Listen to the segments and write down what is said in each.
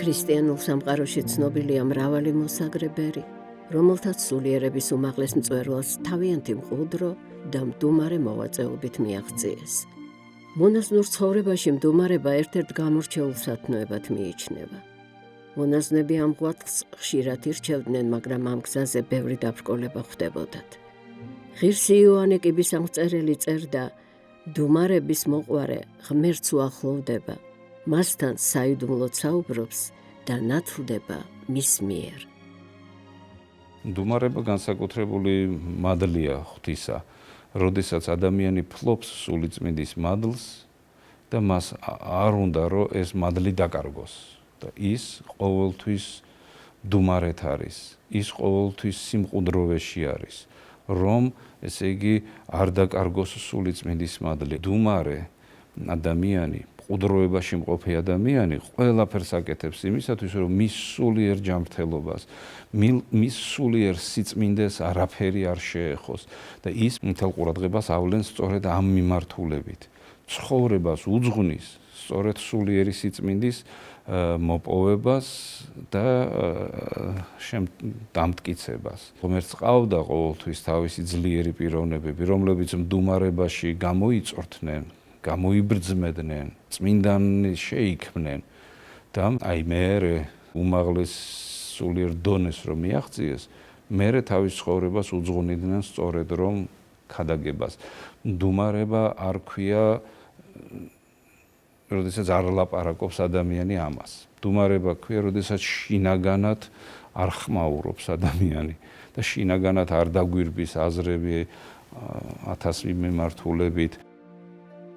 ქრისტიანულ სამყაროში ცნობილია მრავალი მოსაგრე ბერი, რომელთაც სულიერების უმაღლეს მწვერვალს თავიანთი მყუდრო და მდუმარე მოღვაწეობით მიაღწიეს. მონაზვნურ ცხოვრებაში მდუმარება ერთ-ერთ გამორჩეულ სათნოებად მიიჩნევა. მონაზვნები ამ ღვაწლს ხშირად ირჩევდნენ, მაგრამ ამ გზაზე ბევრი დაბრკოლება ხვდებოდათ. ღირსი იოანე კიბისამღწერელი წერდა: მდუმარების მოყვარე ღმერთს უახლოვდება, მასთან საიდუმლოდ საუბრობს და ნათლდება მის მიერ. მდუმარება განსაკუთრებული მადლია ღვთისა, როდესაც ადამიანი ფლობს სულიწმინდის მადლს და მას არ უნდა რომ ეს მადლი დაკარგოს და ის ყოველთვის მდუმარეთ არის, ის ყოველთვის სიმყუდროვეში არის, რომ ესე იგი არ დაკარგოს სულიწმინდის მადლი. მდუმარე ადამიანი, მყუდროებაში მყოფი ადამიანი ყველაფერს აკეთებს იმისათვის, რომ მის სულიერ ჯანმრთელობას, მის სულიერ სიწმინდეს არაფერი არ შეეხოს და ის მთელ ყურადღებას ავლენს სწორედ ამ მიმართულებით. ცხოვრებას უძღვნის სწორედ სულიერი სიწმინდის მოპოვებას და დამტკიცებას. ღმერთს ყავდა ყოველთვის თავისი ძლიერი პიროვნებები, რომლებიც მდუმარებაში გამოიწორთნენ, გამოიბრძმედნენ, წმინდანი შეიქმნენ და აი მერე უმაღლეს სულიერ დონეს რომ მიაღწიეს, მერე თავის ცხოვრებას უძღვნიდნენ სწორედ რომ ქადაგებას. მდუმარება არ ქვია, როდესაც არ ლაპარაკობს ადამიანი ამას. მდუმარება ქვია, როდესაც შინაგანად არ ხმაურობს ადამიანი და შინაგანად არ დაგვირბის აზრები ათასი მიმართულებით.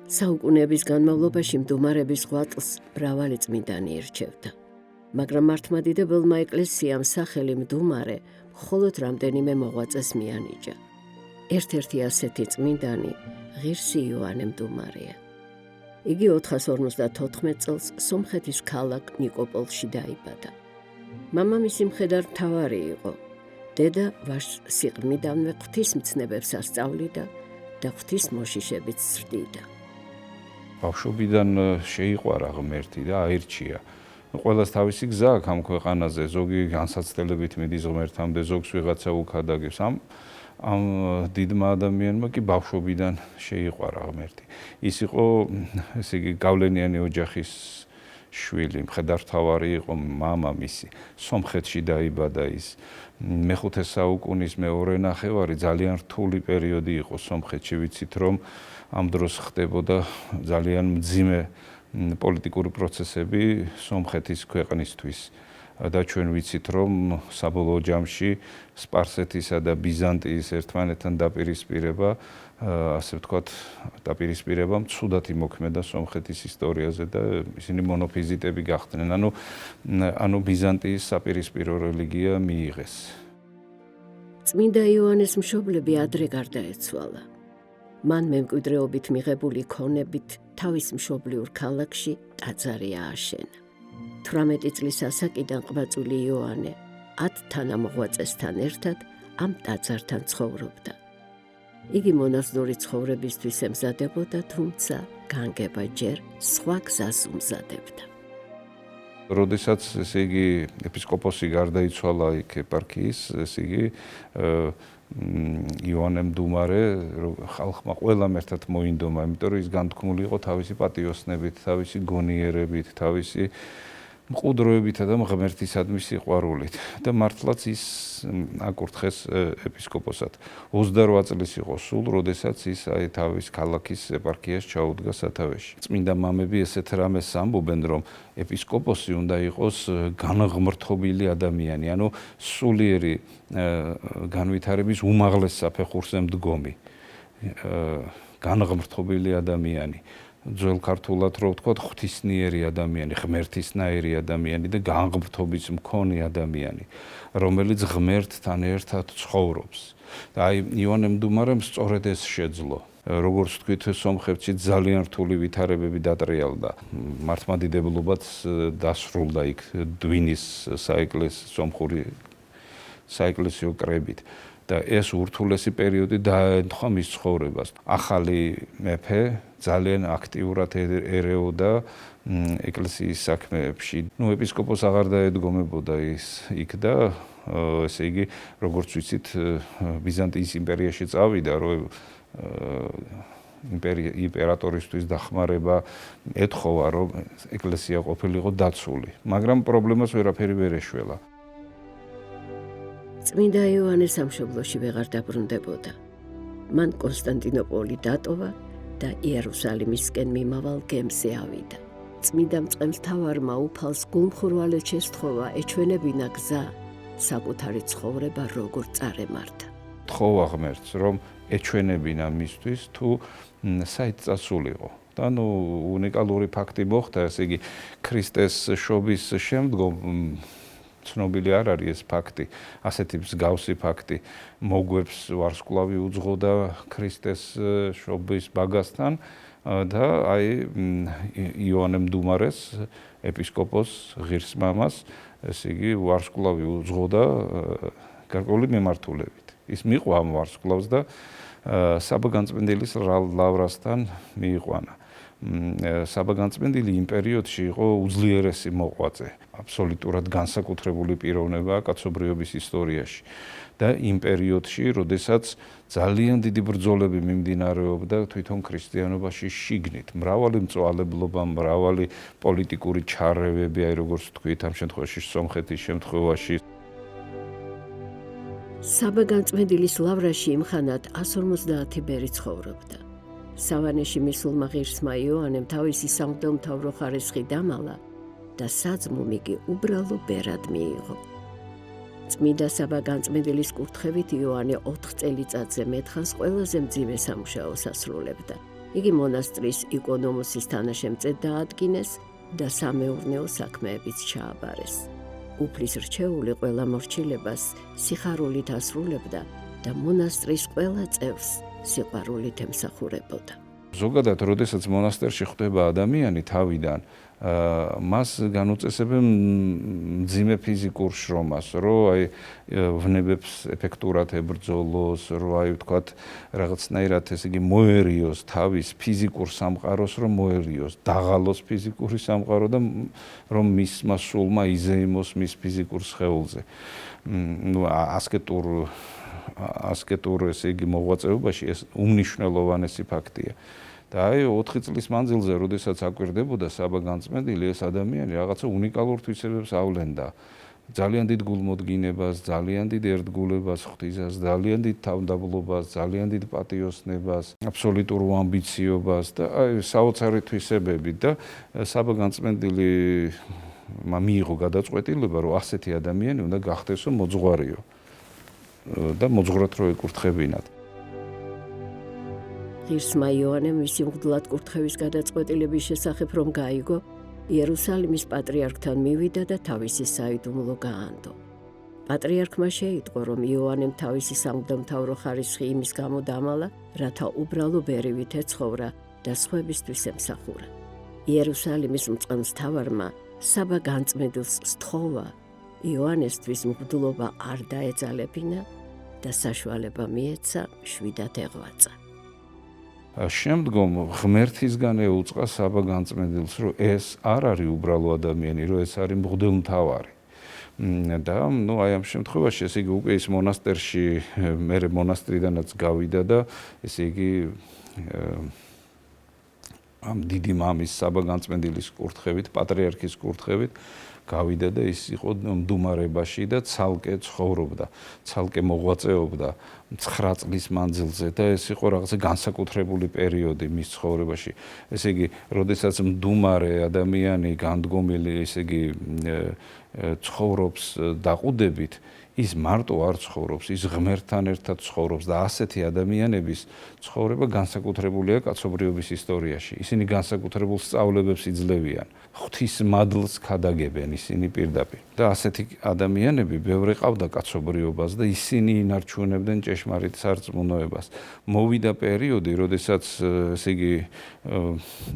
საუკუნეების განმავლობაში მდუმარების ღვაწლს მრავალი წმინდანი ირჩევდა, მაგრამ მართლმადიდებელმა ეკლესიამ სახელი მდუმარე მხოლოდ რამდენიმე მოღვაწეს მიანიჭა. ერთ-ერთი ასეთი წმინდანი ღირსი იოანე მდუმარეა. იგი 454 წელს სომხეთის ქალაქ ნიკოპოლში დაიბადა. მამამისი მხედართმთავარი იყო. დედა ვაჟს სიყრმიდანვე ღვთისმცნებებს ასწავლიდა და ღვთისმოშიშებით ზრდიდა. ბავშვობიდან შეიყვარა ღმერთი და აირჩია. ყველას თავისი გზა აქვს ამ ქვეყანაზე, ზოგი განსაცდელებით მიდის ღმერთამდე, ზოგს ვიღაცა უქადაგებს. ამ დიდმა ადამიანმა კი ბავშვობიდან შეიყვარა ღმერთი. ის იყო, ესე იგი, გავლენიანი ოჯახის შვილი, მხედართმთავარი იყო მამამისი. სომხეთში დაიბადა ის. მეხუთე საუკუნის მეორე ნახევარი ძალიან რთული პერიოდი იყო სომხეთში. ვიცით რომ ამ დროს ხდებოდა ძალიან მძიმე პოლიტიკური პროცესები სომხეთის ქვეყნისთვის და ჩვენ ვიცით რომ საბოლოო ჯამში სპარსეთისა და ბიზანტიის ერთმანეთთან დაპირისპირება, ასე ვთქვათ, დაპირისპირებამ ცუდად იმოქმედა სომხეთის ისტორიაზე და ისინი მონოფიზიტები გახდნენ. ანუ ბიზანტიის საპირისპირო რელიგია მიიღეს. წმინდა იოანეს მშობლები ადრე გარდაეცვალა. მან მემკვიდრეობით მიღებული ქონებით თავის მშობლიურ ქალაქში ტაძარი ააშენა. 18 წლის ასაკიდან ყვაწული იოანე 10 თანამოღვაწესთან ერთად ამ ტაძართან ცხოვრობდა. იგი მონაზვნური ცხოვრებისთვის ემზადებოდა, თუმცა განგება ჯერ სხვა გზას უმზადებდა. როდესაც ესე იგი ეპისკოპოსი გარდაიცვალა იქ ეპარქიის, ესე იგი იოანე მდუმარე ხალხმა ყველამ ერთად მოინდომა, იმიტომ რომ ის განთქმული იყო თავისი პატიოსნებით, თავისი გონიერებით, თავისი მყუდროებითა და ღმერთისადმი სიყვარულით და მართლაც ის აკურთხეს ეპისკოპოსად. 28 წლის იყო სულ, როდესაც ის აი თავის ქალაქის ეპარქიას ჩაუდგა სათავეში. წმინდა მამები ესეთ რამეს ამბობენ, რომ ეპისკოპოსი უნდა იყოს განღმრთობილი ადამიანი, ანუ სულიერი განვითარების უმაღლეს საფეხურზე მდგომი, განღმრთობილი ადამიანი. ძველ ქართულად რო ვთქვათ, ღვთისნიერი ადამიანი, ღმერთისნაირი ადამიანი და განღმრთობის მქონე ადამიანი, რომელიც ღმერთთან ერთად ცხოვრობს. და აი იოანე მდუმარემ სწორედ ეს შეძლო. როგორც ვთქვით, სომხეთში ძალიან რთული ვითარებები დატრიალდა. მართლმადიდებლობაც დასრულდა იქ დვინის საეკლესიო კრებით. და ეს ურთულესი პერიოდი დაემთხვა მის ცხოვრებას. ახალი მეფე ძალიან აქტიურად ერეოდა ეკლესიის საქმეებში. ეპისკოპოსს აღარ დაედგომებოდა იქ და ესე იგი, როგორც ვიცით, ბიზანტიის იმპერიაში წავიდა, რომ იმპერატორისთვის დახმარება ეთხოვა, რომ ეკლესია ყოფილიყო დაცული, მაგრამ პრობლემას ვერაფერი ვერ ეშველა. წმინდა იოანე სამშობლოში ვეღარ დაბრუნდებოდა. მან კონსტანტინოპოლი დატოვა და იერუსალიმისკენ მიმავალ გემზე ავიდა. წმინდა მწყემსთავარმა უფალს გულმხურვალედ შესთხოვა ეჩვენებინა გზა, საკუთარი ცხოვრება როგორ წარემართა. თხოვა ღმერთს, რომ ეჩვენებინა მისთვის თუ საით წასულიყო. და უნიკალური ფაქტი მოხდა, ესე იგი, ქრისტეს შობის შემდგომ ცნობილი არ არის ეს ფაქტი, ასეთი მსგავსი ფაქტი მოგვებს ვარსკვლავი უძღოდა ქრისტეს შობის ბაგასთან და აი იოანე მდუმარეს ეპისკოპოს ღირს მამას ესე იგი ვარსკვლავი უძღოდა გარკვეული მიმართულებით. ის მიყვა ამ ვარსკვლავს და საბაგანწმენდილის ლავრასთან მიიყვანა. საბაგანწმენდილი იმ პერიოდში იყო უძლიერესი მოღვაწე, აბსოლუტურად განსაკუთრებული პიროვნება კაცობრიობის ისტორიაში. და იმ პერიოდში, როდესაც ძალიან დიდი ბრძოლები მიმდინარეობდა თვითონ ქრისტიანობაში შიგნით, მრავალი მწვალებლობა, მრავალი პოლიტიკური ჩარევები, აი როგორც თქვით, ამ შემთხვევაში სომხეთის შემთხვევაში. საბაგანწმენდილის ლავრაში იმხანად 150 ბერი ცხოვრობდა. სავანეში მისულმა ღირსმა იოანემ თავისი სამღვდელმთავრო ხარისხი დამალა და საძმომ იგი უბრალო ბერად მიიღო. წმინდა საბაგანწმენდილის კურთხევით იოანე 4 წელიწადზე მეთხანს ყველაზე მძიმე სამუშაოს ასრულებდა. იგი მონასტრის იკონომოსის თანაშემწედ დაადგინეს და სამეურნეო საქმეებიც ჩააბარეს. უფლის რჩეული ყველა მორჩილებას სიხარულით ასრულებდა და მონასტრის ყველა წევრს სიყვარულით ემსახურებოდა. ზოგადად, როდესაც მონასტერში ხვდება ადამიანი თავიდან, მას განუწესებენ მძიმე ფიზიკურ შრომას, რომ აი ვნებებს ეფექტურად ებრძოლოს, რომ აი ვთქვათ, რაღაცნაირად ესე იგი მოერიოს თავის ფიზიკურ სამყაროს, რომ მოერიოს, დაღალოს ფიზიკური სამყარო და რომ მისმა სულმა იზეიმოს მის ფიზიკურ სხეულზე. ასკეტურ ესე იგი მოღვაწეობაში ეს უმნიშვნელოვანესი ფაქტია. და აი 4 წლის მანძილზე, როდესაც აკვირდებოდა საბაგანწმენდილი, ეს ადამიანი რაღაცა უნიკალურ თვისებებს ავლენდა. ძალიან დიდ გულმოდგინებას, ძალიან დიდ ერთგულებას, ღვთისას, ძალიან დიდ თავმდაბლობას, ძალიან დიდ პატიოსნებას, აბსოლუტურ ამბიციობას და აი საოცარი თვისებები და საბაგანწმენდილი მიიღო გადაწყვეტილება, რომ ასეთი ადამიანი უნდა გახდესო მოძღვარიო და მოძღვრად რო ეკურთხებინათ. ღირსმა იოანემ მისი მღვდლად კურთხევის გადაწყვეტილების შესახებ რომ გაიგო, იერუსალიმის პატრიარქთან მივიდა და თავისი საიდუმლო გაანდო. პატრიარქმა შეიტყო, რომ იოანემ თავისი სამღვდელმთავრო ხარისხი იმის გამო დამალა, რათა უბრალო ბერივით ეცხოვრა და სხვებისთვის ემსახურა. იერუსალიმის მწყემსთავარმა საბაგანწმენდილს სთხოვა, იოანესთვის მღვდლობა არ დაეძალებინა და საშუალება მიეცა შვიდად ეღვაცა. შემდგომ ღმერთისგან ეუწყა საბაგანწმენდილს, რომ ეს არ არის უბრალო ადამიანი, რომ ეს არის მღვდელმთავარი. და აი ამ შემთხვევაში ესე იგი უკვე ის მონასტერში, მერე მონასტრიდანაც გავიდა და ესე იგი ამ დიდი მამის საბაგანწმენდილის კურთხევით, პატრიარქის კურთხევით გავიდა და ის იყო მდუმარებაში და ცალკე ცხოვრობდა, ცალკე მოღვაწეობდა 9 წლის მანძილზე და ეს იყო რაღაცა განსაკუთრებული პერიოდი მის ცხოვრებაში. ესე იგი, როდესაც მდუმარე ადამიანი განდგომილი, ესე იგი, ცხოვრობს დაყუდებით, ის მარტო არ ცხოვრობს, ის ღმერთთან ერთად ცხოვრობს და ასეთი ადამიანების ცხოვრება განსაკუთრებულია კაცობრიობის ისტორიაში. ისინი განსაკუთრებულ სწავლებებს იძლევიან, ღვთის მადლს ქადაგებენ ისინი პირდაპირ. და ასეთი ადამიანები ბევრი ყავდა კაცობრიობას და ისინი ინარჩუნებდნენ ჭეშმარიტ სარწმუნოებას. მოვიდა პერიოდი, როდესაც ესე იგი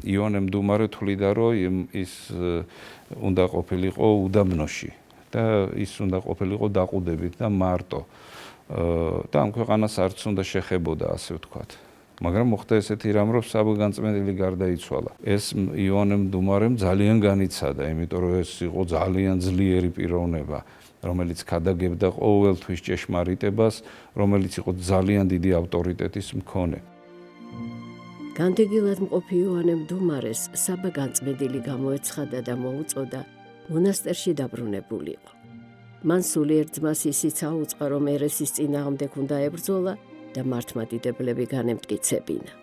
იოანე მდუმარე თვლიდა, რომ ის უნდა ყოფილიყო უდაბნოში. და ის უნდა ყოფილიყო დაყუდებით და მარტო. და ამ ქვეყანას არც უნდა შეხებოდა, ასე ვთქვათ. მაგრამ მოხდა ესეთი რამ, რომ საბაგანწმენდილი გარდაიცვალა. ეს იოანე მდუმარემ ძალიან განიცადა, იმიტომ რომ ეს იყო ძალიან ძლიერი პიროვნება, რომელიც ქადაგებდა ყოველთვის ჭეშმარიტებას, რომელიც იყო ძალიან დიდი ავტორიტეტის მქონე. განდეგილად მყოფი იოანე მდუმარეს საბაგანწმენდილი გამოეცხადა და მოუწოდა მონასტერში დაბრუნებულიყო. მან სულიერ ძმას ისიც აუწყა, რომ ერესის წინააღმდეგ უნდა ებრძოლა და მართლმადიდებლები განემტკიცებინა.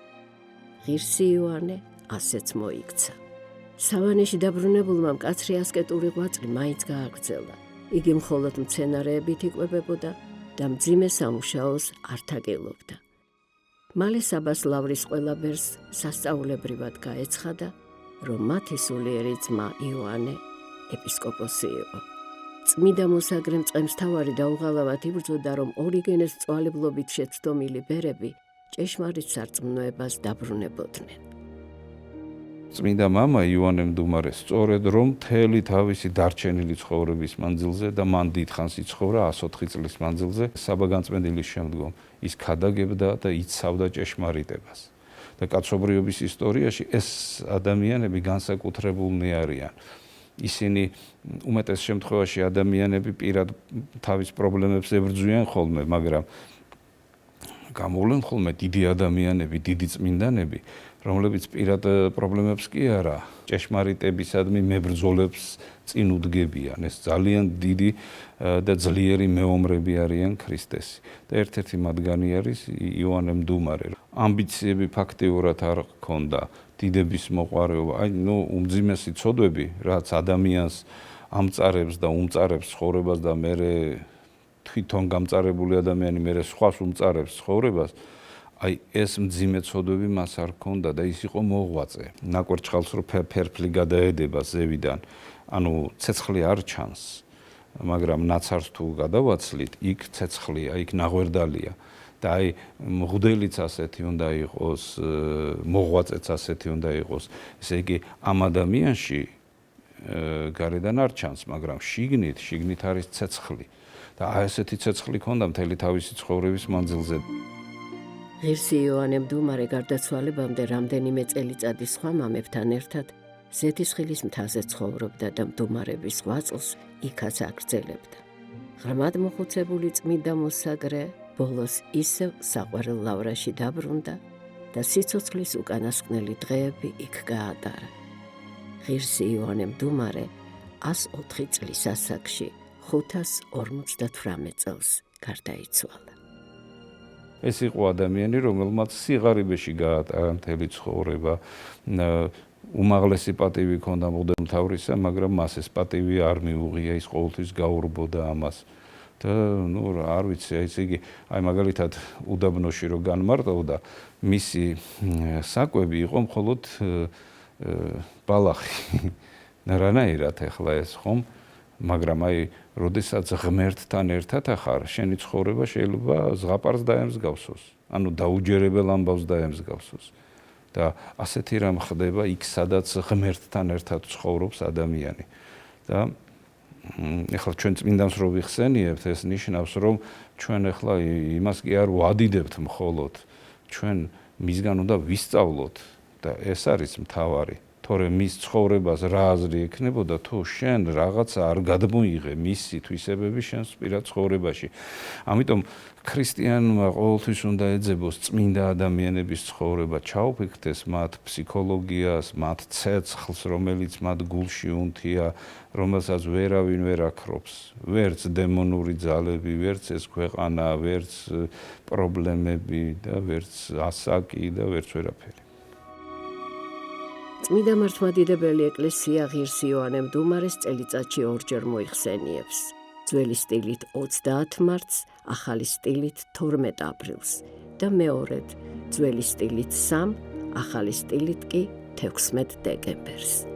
ღირსი იოანე ასეც მოიქცა. სავანეში დაბრუნებულმა მკაცრი ასკეტური ღვაწლი მაინც გააგრძელა. იგი მხოლოდ მცენარეებით იკვებებოდა და მძიმე სამუშაოს არ თაგილობდა. მალე საბას ლავრის ყველა ბერს სასწაულებრივად გაეცხადა, რომ მათი სულიერი ძმა იოანე ეპისკოპოსი იყო. წმიდა მოსაგრე მწყემსთავარი დაუღალავად იბრძოდა, რომ ორიგენეს მწვალებლობით შეცდომილი ბერები ჭეშმარიტ სარწმუნოებას დაბრუნებოდნენ. წმინდა მამა იოანე მდუმარე სწორედ რომ მთელი თავისი დარჩენილი ცხოვრების მანძილზე და მან დიდხანს იცხოვრა 104 წლის მანძილზე საბაგანწმენდილის შემდგომ ის ქადაგებდა და იცავდა ჭეშმარიტებას. და კაცობრიობის ისტორიაში ეს ადამიანები განსაკუთრებულნი არიან. ისინი უმეტეს შემთხვევაში ადამიანები პირად თავის პრობლემებს ებრძვიან ხოლმე, მაგრამ გამოვლენ ხოლმე დიდი ადამიანები, დიდი წმინდანები, რომლებიც პირად პრობლემებს კი არა, ჭეშმარიტებისადმი მებრძოლებს წინ უდგებიან. ეს ძალიან დიდი და ძლიერი მეომრები არიან ქრისტესი. და ერთ-ერთი მათგანი არის იოანე მდუმარე. ამბიციები ფაქტიურად არ ჰქონდა, დიდების მოყვარეობა, უმძიმესი ცოდვები, რაც ადამიანს ამწარებს და უმწარებს ცხოვრებას და მერე თვითონ გამწარებული ადამიანი მერე სხვას უმწარებს ცხოვრებას, ეს მძიმე ცოდვები მას არ ჰქონდა და ის იყო მოღვაწე. ნაკვერჩხალს რო ფერფლი გადაედება ზევიდან, ცეცხლი არ ჩანს, მაგრამ ნაცარს თუ გადავაცლით, იქ ცეცხლია, იქ ნაღვერდალია. და მღვდელიც ასეთი უნდა იყოს, მოღვაწეც ასეთი უნდა იყოს. ესე იგი, ამ ადამიანში გარედან არ ჩანს, მაგრამ შიგნით არის ცეცხლი. და ესეთი ცეცხლი ჰქონდა მთელი თავისი ცხოვრების მანძილზე. ღირსი იოანე მდუმარე გარდაცვალებამდე რამდენიმე წელიწადი სხვა მამებთან ერთად ზეთისხილის მთაზე ცხოვრობდა და მდუმარების ღვაწლს იქაც აგრძელებდა. ღრმად მოხუცებული წმინდა მოსაგრე ბოლოს ისევ საყვარელ ლავრაში დაბრუნდა და სიცოცხლის უკანასკნელი დღეები იქ გაატარა. ღირსი იოანე მდუმარე 104 წლის ასაკში 558 წელს გარდაიცვალა. ეს იყო ადამიანი, რომელმაც სიღარიბეში გაატარა მთელი ცხოვრება. უმაღლესი პატივი ჰქონდა მღვდელმთავრისა, მაგრამ მას ეს პატივი არ მიუღია, ის ყოველთვის გაურბოდა ამას. და არ ვიცი, ესე იგი, მაგალითად უდაბნოში რო განმარტოვდა, მისი საკვები იყო მხოლოდ ბალახი. რანაირად ახლა ეს ხომ? მაგრამ როდესაც ღმერთთან ერთად ახარ, შენი ცხოვრება შეიძლება ზღაპარს დაემსგავსოს, დაუჯერებელ ამბავს დაემსგავსოს. და ასეთი რამ ხდება იქ, სადაც ღმერთთან ერთად ცხოვრობს ადამიანი. და ეხლა ჩვენ წმინდანს რო ვიხსენიებთ, ეს ნიშნავს, რომ ჩვენ ეხლა იმას კი არ ვადიდებთ მხოლოდ, ჩვენ მისგან უნდა ვისწავლოთ და ეს არის მთავარი. თორემ მის ცხოვრებას რა აზრი ექნებოდა, თუ შენ რაღაცა არ გადმოიღე მისი თვისებები შენს პირად ცხოვრებაში. ამიტომ ქრისტიანმა ყოველთვის უნდა ეძებოს წმინდა ადამიანების ცხოვრება, ჩაუფიქრდეს მათ ფსიქოლოგიას, მათ ცეცხლს, რომელიც მათ გულში უნთია, რომელსაც ვერავინ ვერ აქრობს, ვერც დემონური ძალები, ვერც ეს ქვეყანა, ვერც პრობლემები და ვერც ასაკი და ვერც ვერაფერი. წმინდა მართლმადიდებელი ეკლესია ღირს იოანე მდუმარეს წელიწადში ორჯერ მოიხსენიებს. ძველი სტილით 30 მარტს, ახალი სტილით 12 აპრილს და მეორედ ძველი სტილით 3, ახალი სტილით კი 16 დეკემბერს.